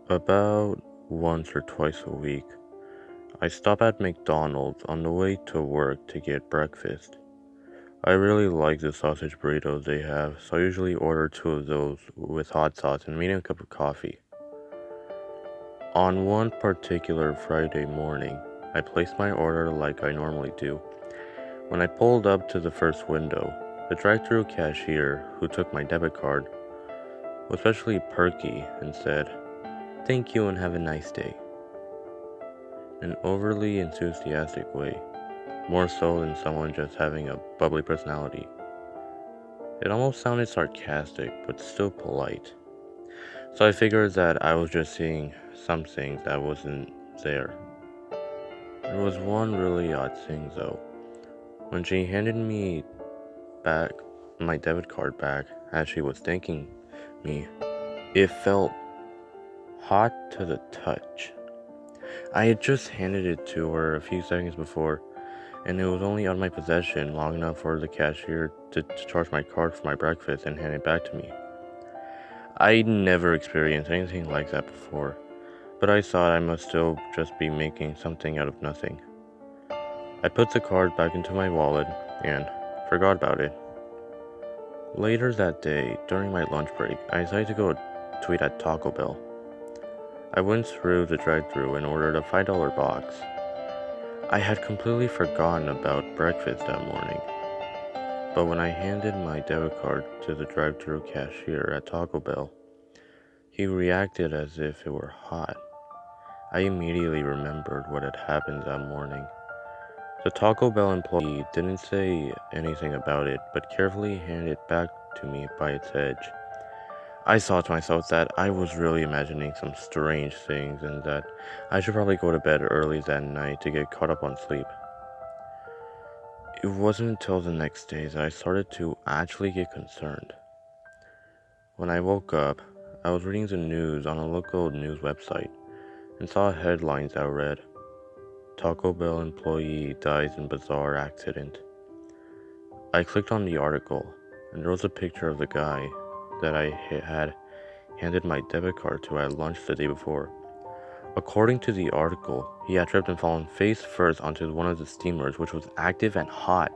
About once or twice a week, I stop at McDonald's on the way to work to get breakfast. I really like the sausage burritos they have, so I usually order two of those with hot sauce and a medium cup of coffee. On one particular Friday morning, I placed my order like I normally do. When I pulled up to the first window, the drive-thru cashier, who took my debit card, was especially perky and said, "Thank you and have a nice day," in an overly enthusiastic way, more so than someone just having a bubbly personality. It almost sounded sarcastic, but still polite. So I figured that I was just seeing something that wasn't there. There was one really odd thing though. When she handed me back my debit card back as she was thanking me, it felt hot to the touch. I had just handed it to her a few seconds before, and it was only on my possession long enough for the cashier to charge my card for my breakfast and hand it back to me. I'd never experienced anything like that before, but I thought I must still just be making something out of nothing. I put the card back into my wallet and forgot about it. Later that day, during my lunch break, I decided to go to eat at Taco Bell. I went through the drive-thru and ordered a $5 box. I had completely forgotten about breakfast that morning, but when I handed my debit card to the drive-thru cashier at Taco Bell, he reacted as if it were hot. I immediately remembered what had happened that morning. The Taco Bell employee didn't say anything about it, but carefully handed it back to me by its edge. I thought to myself that I was really imagining some strange things and that I should probably go to bed early that night to get caught up on sleep. It wasn't until the next day that I started to actually get concerned. When I woke up, I was reading the news on a local news website and saw headlines that read, "Taco Bell employee dies in bizarre accident." I clicked on the article, and there was a picture of the guy that I had handed my debit card to at lunch the day before. According to the article, he had tripped and fallen face first onto one of the steamers, which was active and hot.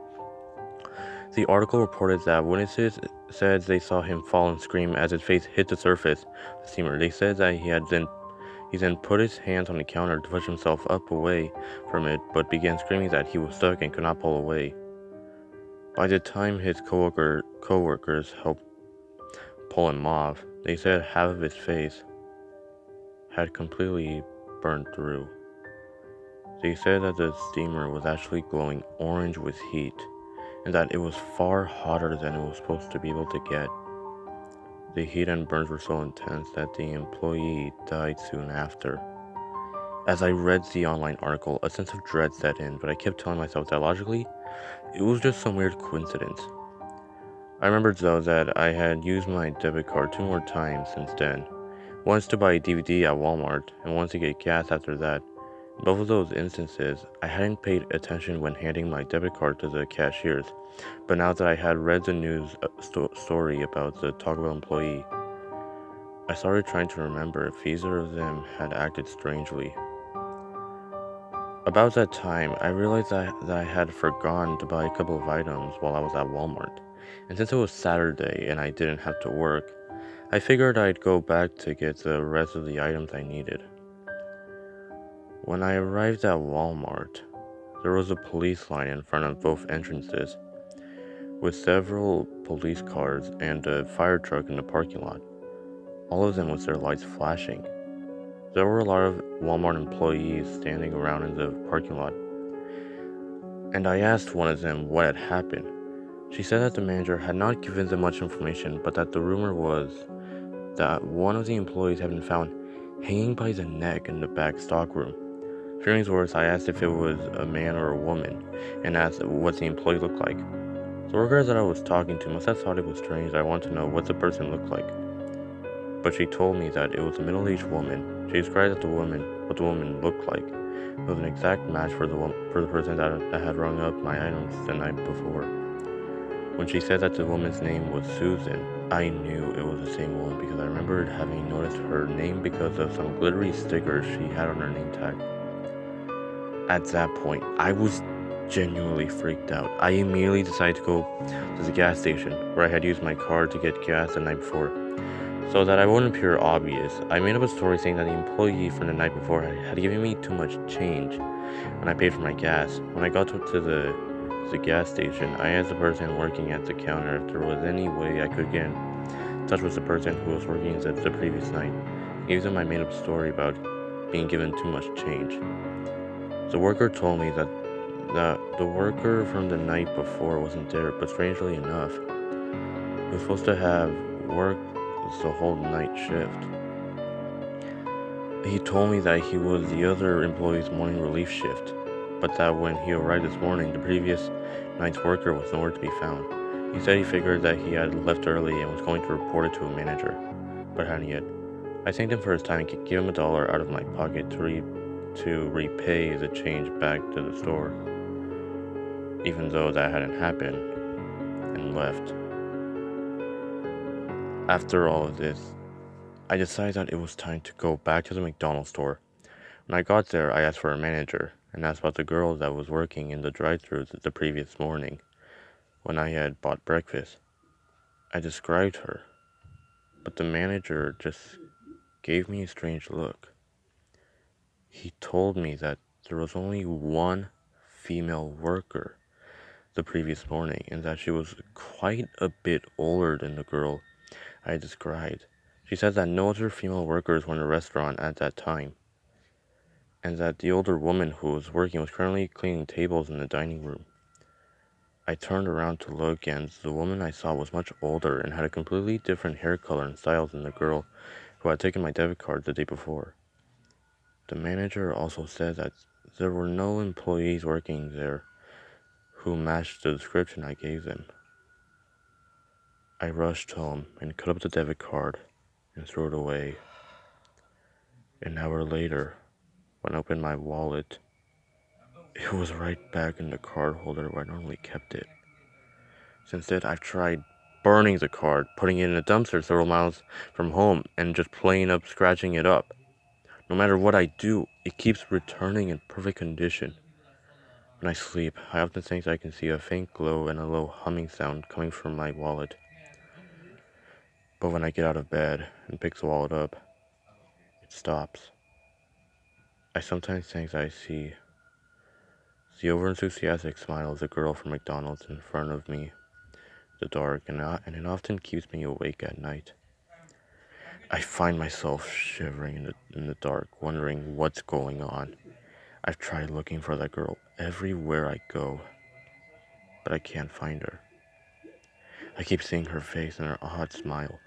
The article reported that witnesses said they saw him fall and scream as his face hit the surface of the steamer. They said that he then put his hands on the counter to push himself up away from it, but began screaming that he was stuck and could not pull away. By the time his coworkers helped pull him off, they said half of his face had completely burned through. They said that the steamer was actually glowing orange with heat, and that it was far hotter than it was supposed to be able to get. The heat and burns were so intense that the employee died soon after. As I read the online article, a sense of dread set in, but I kept telling myself that logically, it was just some weird coincidence. I remembered though that I had used my debit card 2 more times since then. Once to buy a DVD at Walmart, and once to get gas after that. In both of those instances, I hadn't paid attention when handing my debit card to the cashiers, but now that I had read the news story about the Taco Bell employee, I started trying to remember if either of them had acted strangely. About that time, I realized that I had forgotten to buy a couple of items while I was at Walmart, and since it was Saturday and I didn't have to work, I figured I'd go back to get the rest of the items I needed. When I arrived at Walmart, there was a police line in front of both entrances, with several police cars and a fire truck in the parking lot, all of them with their lights flashing. There were a lot of Walmart employees standing around in the parking lot, and I asked one of them what had happened. She said that the manager had not given them much information, but that the rumor was that one of the employees had been found hanging by the neck in the back stockroom. Fearing worse, I asked if it was a man or a woman, and asked what the employee looked like. The worker that I was talking to must have thought it was strange that I wanted to know what the person looked like, but she told me that it was a middle-aged woman. She described what the woman looked like. It was an exact match for the person that had rung up my items the night before. When she said that the woman's name was Susan, I knew it was the same woman because I remembered having noticed her name because of some glittery stickers she had on her name tag. At that point, I was genuinely freaked out. I immediately decided to go to the gas station where I had used my card to get gas the night before. So that I wouldn't appear obvious, I made up a story saying that the employee from the night before had given me too much change when I paid for my gas. When I got to the gas station, I asked the person working at the counter if there was any way I could get in touch with the person who was working the previous night. I gave them my made-up story about being given too much change. The worker told me that the worker from the night before wasn't there, but strangely enough, he was supposed to have worked the whole night shift. He told me that he was the other employee's morning relief shift, but that when he arrived this morning, the previous night's worker was nowhere to be found. He said he figured that he had left early and was going to report it to a manager, but hadn't yet. I thanked him for his time and gave him $1 out of my pocket to repay the change back to the store, even though that hadn't happened, and left. After all of this, I decided that it was time to go back to the Mcdonald store. When I got there, I asked for a manager and asked about the girl that was working in the drive-thru the previous morning when I had bought breakfast. I described her, but the manager just gave me a strange look. He told me that there was only one female worker the previous morning and that she was quite a bit older than the girl I described. She said that no other female workers were in the restaurant at that time, and that the older woman who was working was currently cleaning tables in the dining room. I turned around to look, and the woman I saw was much older and had a completely different hair color and style than the girl who had taken my debit card the day before. The manager also said that there were no employees working there who matched the description I gave them. I rushed home and cut up the debit card and threw it away. An hour later, when I opened my wallet, it was right back in the card holder where I normally kept it. Since then, I've tried burning the card, putting it in a dumpster several miles from home, and just plain up scratching it up. No matter what I do, it keeps returning in perfect condition. When I sleep, I often think that I can see a faint glow and a low humming sound coming from my wallet. But when I get out of bed and pick the wallet up, it stops. I sometimes think that I see the over-enthusiastic smile of the girl from McDonald's in front of me, the dark, and it often keeps me awake at night. I find myself shivering in the dark, wondering what's going on. I've tried looking for that girl everywhere I go, but I can't find her. I keep seeing her face and her odd smile,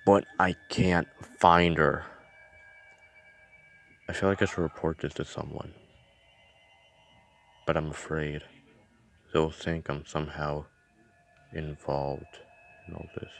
but I can't find her. I feel like I should report this to someone, but I'm afraid they'll think I'm somehow involved in all this.